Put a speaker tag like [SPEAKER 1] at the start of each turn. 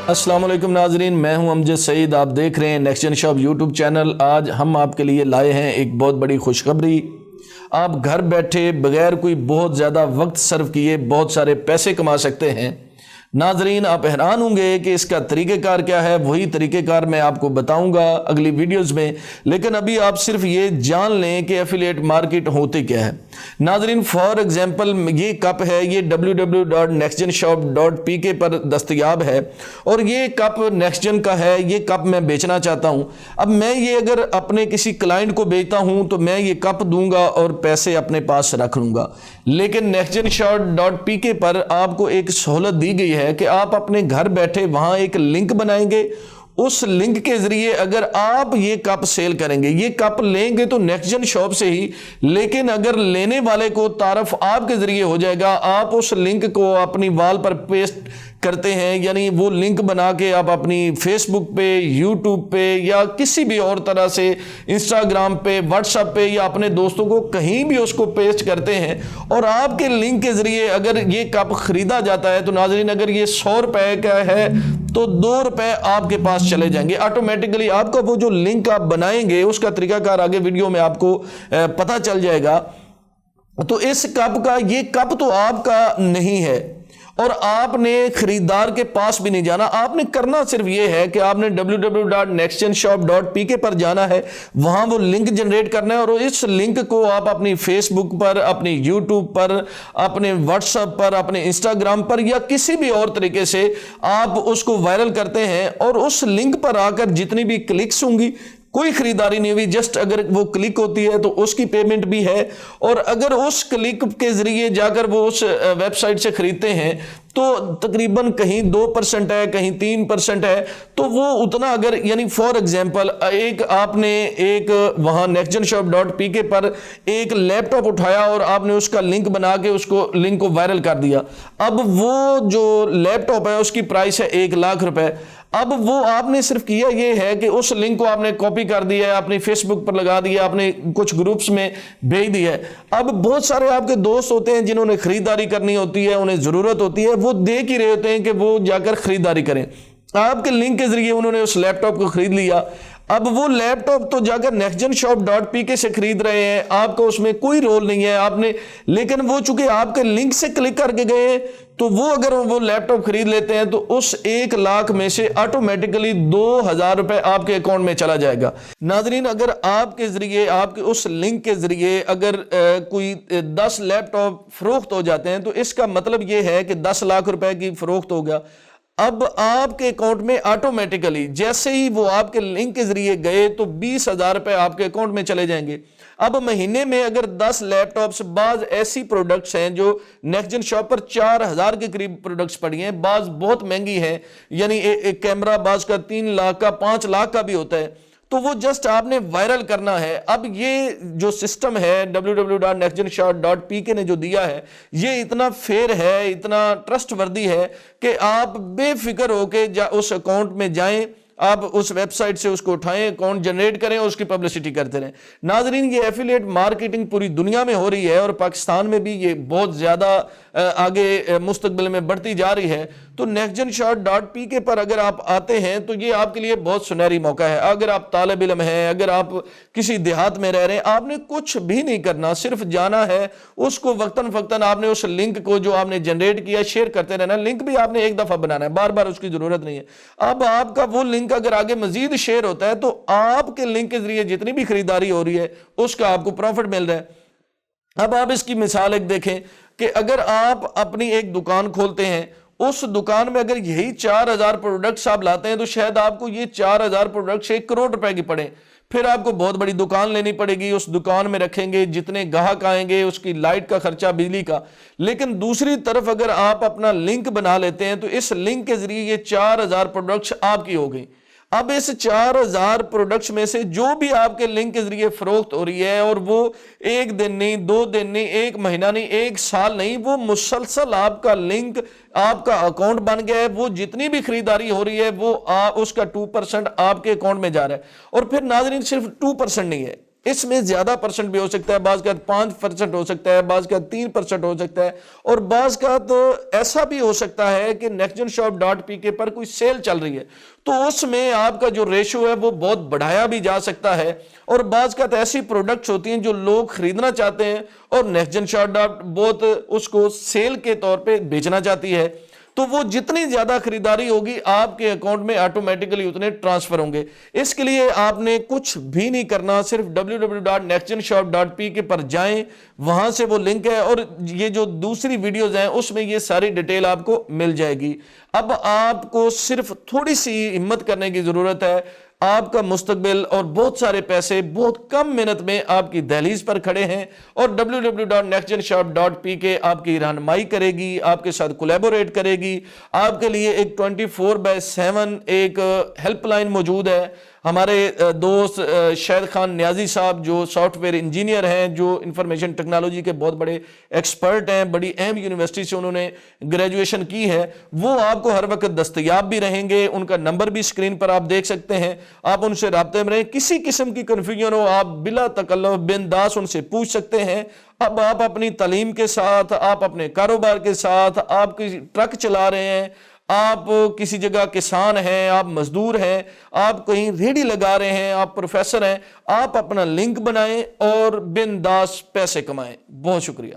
[SPEAKER 1] السلام علیکم ناظرین، میں ہوں امجد سعید، آپ دیکھ رہے ہیں نیکسٹ جن شاپ یوٹیوب چینل۔ آج ہم آپ کے لیے لائے ہیں ایک بہت بڑی خوشخبری۔ آپ گھر بیٹھے بغیر کوئی بہت زیادہ وقت صرف کیے بہت سارے پیسے کما سکتے ہیں۔ ناظرین، آپ حیران ہوں گے کہ اس کا طریقہ کار کیا ہے، وہی طریقہ کار میں آپ کو بتاؤں گا اگلی ویڈیوز میں، لیکن ابھی آپ صرف یہ جان لیں کہ ایفیلیٹ مارکیٹ ہوتی کیا ہے۔ ناظرین، فار ایگزامپل یہ کپ ہے، یہ www.nextgenshop.pk پر دستیاب ہے اور یہ کپ نیکسٹ جن کا ہے۔ یہ کپ میں بیچنا چاہتا ہوں۔ اب میں یہ اگر اپنے کسی کلائنٹ کو بیچتا ہوں تو میں یہ کپ دوں گا اور پیسے اپنے پاس رکھ لوں گا، لیکن nextgenshop.pk پر آپ کو ایک سہولت دی گئی ہے کہ آپ اپنے گھر بیٹھے وہاں ایک لنک بنائیں گے، اس لنک کے ذریعے اگر آپ یہ کپ سیل کریں گے، یہ کپ لیں گے تو نیکسٹ جن شاپ سے ہی، لیکن اگر لینے والے کو تعارف آپ کے ذریعے ہو جائے گا، آپ اس لنک کو اپنی وال پر پیسٹ کرتے ہیں، یعنی وہ لنک بنا کے آپ اپنی فیس بک پہ، یوٹیوب پہ یا کسی بھی اور طرح سے انسٹاگرام پہ، واٹس ایپ پہ یا اپنے دوستوں کو کہیں بھی اس کو پیسٹ کرتے ہیں اور آپ کے لنک کے ذریعے اگر یہ کپ خریدا جاتا ہے تو ناظرین، اگر یہ 100 روپے کا ہے تو 2 روپے آپ کے پاس چلے جائیں گے آٹومیٹکلی۔ آپ کا وہ جو لنک آپ بنائیں گے اس کا طریقہ کار آگے ویڈیو میں آپ کو پتہ چل جائے گا۔ تو اس کپ کا، یہ کپ تو آپ کا نہیں ہے اور آپ نے خریدار کے پاس بھی نہیں جانا، آپ نے کرنا صرف یہ ہے کہ آپ نے www.nextgenshop.pk پر جانا ہے، وہاں وہ لنک جنریٹ کرنا ہے اور اس لنک کو آپ اپنی فیس بک پر، اپنی یوٹیوب پر، اپنے واٹس ایپ پر، اپنے انسٹاگرام پر یا کسی بھی اور طریقے سے آپ اس کو وائرل کرتے ہیں اور اس لنک پر آ کر جتنی بھی کلکس ہوں گی، کوئی خریداری نہیں ہوئی، جسٹ اگر وہ کلک ہوتی ہے تو اس کی پیمنٹ بھی ہے، اور اگر اس کلک کے ذریعے جا کر وہ اس ویب سائٹ سے خریدتے ہیں تو تقریباً کہیں 2% ہے، کہیں 3% ہے، تو وہ اتنا اگر، یعنی فار ایگزامپل ایک آپ نے ایک وہاں nextgenshop.pk پر ایک لیپ ٹاپ اٹھایا اور آپ نے اس کا لنک بنا کے اس کو لنک کو وائرل کر دیا، اب وہ جو لیپ ٹاپ ہے اس کی پرائس ہے 1,00,000 روپے۔ اب وہ آپ نے صرف کیا یہ ہے کہ اس لنک کو آپ نے کاپی کر دیا ہے، اپنی فیس بک پر لگا دیا، آپ نے کچھ گروپس میں بھیج دیا ہے۔ اب بہت سارے آپ کے دوست ہوتے ہیں جنہوں نے خریداری کرنی ہوتی ہے، انہیں ضرورت ہوتی ہے، وہ دیکھ ہی رہے ہوتے ہیں کہ وہ جا کر خریداری کریں، آپ کے لنک کے ذریعے انہوں نے اس لیپ ٹاپ کو خرید لیا۔ اب وہ لیپ ٹاپ تو جا کر nextgenshop.pk سے خرید رہے ہیں، آپ کا اس میں کوئی رول نہیں ہے، آپ نے، لیکن وہ چونکہ آپ کے لنک سے کلک کر کے گئے ہیں تو وہ اگر وہ لیپ ٹاپ خرید لیتے ہیں تو اس 1,00,000 میں سے آٹومیٹکلی 2,000 روپے آپ کے اکاؤنٹ میں چلا جائے گا۔ ناظرین، اگر آپ کے ذریعے، آپ کے اس لنک کے ذریعے اگر کوئی 10 لیپ ٹاپ فروخت ہو جاتے ہیں تو اس کا مطلب یہ ہے کہ 10,00,000 روپے کی فروخت ہو گیا۔ اب آپ کے اکاؤنٹ میں آٹومیٹکلی جیسے ہی وہ آپ کے لنک کے ذریعے گئے تو 20,000 روپے آپ کے اکاؤنٹ میں چلے جائیں گے۔ اب مہینے میں اگر 10 لیپ ٹاپس، بعض ایسی پروڈکٹس ہیں جو نیکسٹ جن شاپ پر 4,000 کے قریب پروڈکٹس پڑی ہیں، بعض بہت مہنگی ہیں، یعنی ایک کیمرہ بعض کا 3,00,000 کا، 5,00,000 کا بھی ہوتا ہے، تو وہ جسٹ آپ نے وائرل کرنا ہے۔ اب یہ جو سسٹم ہے www.nextgenshop.pk نے جو دیا ہے، یہ اتنا فیئر ہے، اتنا ٹرسٹ وردی ہے کہ آپ بے فکر ہو کے اس اکاؤنٹ میں جائیں، آپ اس ویب سائٹ سے اس کو اٹھائیں، اکاؤنٹ جنریٹ کریں اور اس کی پبلسٹی کرتے رہیں۔ ناظرین، یہ ایفیلیٹ مارکیٹنگ پوری دنیا میں ہو رہی ہے اور پاکستان میں بھی یہ بہت زیادہ آگے مستقبل میں بڑھتی جا رہی ہے۔ تو nextgenshop.pk پر اگر آپ آتے ہیں تو یہ آپ کے لیے بہت سنہری موقع ہے۔ اگر آپ طالب علم ہیں، اگر آپ کسی دیہات میں رہ رہے ہیں، آپ نے کچھ بھی نہیں کرنا، صرف جانا ہے، اس کو وقتاً فوقتاً آپ نے اس لنک کو جو آپ نے جنریٹ کیا شیئر کرتے رہنا۔ لنک بھی آپ نے ایک دفعہ بنانا ہے، بار بار اس کی ضرورت نہیں ہے۔ اب آپ کا وہ لنک اگر آگے مزید شیئر ہوتا ہے تو آپ کے لنک کے ذریعے جتنی بھی خریداری ہو رہی ہے اس کا آپ کو پروفٹ مل رہا ہے۔ اب آپ اس کی مثال ایک دیکھیں کہ اگر آپ اپنی ایک دکان کھولتے ہیں، اس دکان میں اگر یہی 4,000 پروڈکٹس آپ لاتے ہیں تو شاید آپ کو یہ 4,000 پروڈکٹس 1 کروڑ روپے کی پڑیں، پھر آپ کو بہت بڑی دکان لینی پڑے گی، اس دکان میں رکھیں گے، جتنے گاہک آئیں گے، اس کی لائٹ کا خرچہ، بجلی کا۔ لیکن دوسری طرف اگر آپ اپنا لنک بنا لیتے ہیں تو اس لنک کے ذریعے یہ 4,000 پروڈکٹس آپ کی ہو گئی۔ اب اس 4,000 پروڈکٹس میں سے جو بھی آپ کے لنک کے ذریعے فروخت ہو رہی ہے، اور وہ 1 دن نہیں، 2 دن نہیں، 1 مہینہ نہیں، 1 سال نہیں، وہ مسلسل آپ کا لنک، آپ کا اکاؤنٹ بن گیا ہے، وہ جتنی بھی خریداری ہو رہی ہے وہ اس کا 2% آپ کے اکاؤنٹ میں جا رہا ہے۔ اور پھر ناظرین، صرف 2% نہیں ہے، اس میں زیادہ پرسنٹ بھی ہو سکتا ہے، بعض کا 5% ہو سکتا ہے، بعض کا 3% ہو سکتا ہے، اور بعض کا تو ایسا بھی ہو سکتا ہے کہ nextgenshop.pk پر کوئی سیل چل رہی ہے تو اس میں آپ کا جو ریشو ہے وہ بہت بڑھایا بھی جا سکتا ہے، اور بعض کا تو ایسی پروڈکٹس ہوتی ہیں جو لوگ خریدنا چاہتے ہیں اور nextgenshop بہت اس کو سیل کے طور پہ بیچنا چاہتی ہے، تو وہ جتنی زیادہ خریداری ہوگی آپ کے اکاؤنٹ میں آٹومیٹکلی اتنے ٹرانسفر ہوں گے۔ اس کے لیے آپ نے کچھ بھی نہیں کرنا، صرف www.nextgenshop.pk پر جائیں، وہاں سے وہ لنک ہے اور یہ جو دوسری ویڈیوز ہیں اس میں یہ ساری ڈیٹیل آپ کو مل جائے گی۔ اب آپ کو صرف تھوڑی سی ہمت کرنے کی ضرورت ہے، آپ کا مستقبل اور بہت سارے پیسے بہت کم محنت میں آپ کی دہلیز پر کھڑے ہیں، اور www.nextgenshop.pk آپ کی رہنمائی کرے گی، آپ کے ساتھ کولیبوریٹ کرے گی، آپ کے لیے ایک 24/7 ایک ہیلپ لائن موجود ہے۔ ہمارے دوست شہد خان نیازی صاحب جو سافٹ ویئر انجینئر ہیں، جو انفارمیشن ٹیکنالوجی کے بہت بڑے ایکسپرٹ ہیں، بڑی اہم یونیورسٹی سے انہوں نے گریجویشن کی ہے، وہ آپ کو ہر وقت دستیاب بھی رہیں گے۔ ان کا نمبر بھی اسکرین پر آپ دیکھ سکتے ہیں، آپ ان سے رابطے میں رہیں، کسی قسم کی کنفیوژن ہو آپ بلا تکلف بنداس ان سے پوچھ سکتے ہیں۔ اب آپ اپنی تعلیم کے ساتھ، آپ اپنے کاروبار کے ساتھ، آپ کی ٹرک چلا رہے ہیں، آپ کسی جگہ کسان ہیں، آپ مزدور ہیں، آپ کہیں ریڑھی لگا رہے ہیں، آپ پروفیسر ہیں، آپ اپنا لنک بنائیں اور بنداس پیسے کمائیں۔ بہت شکریہ۔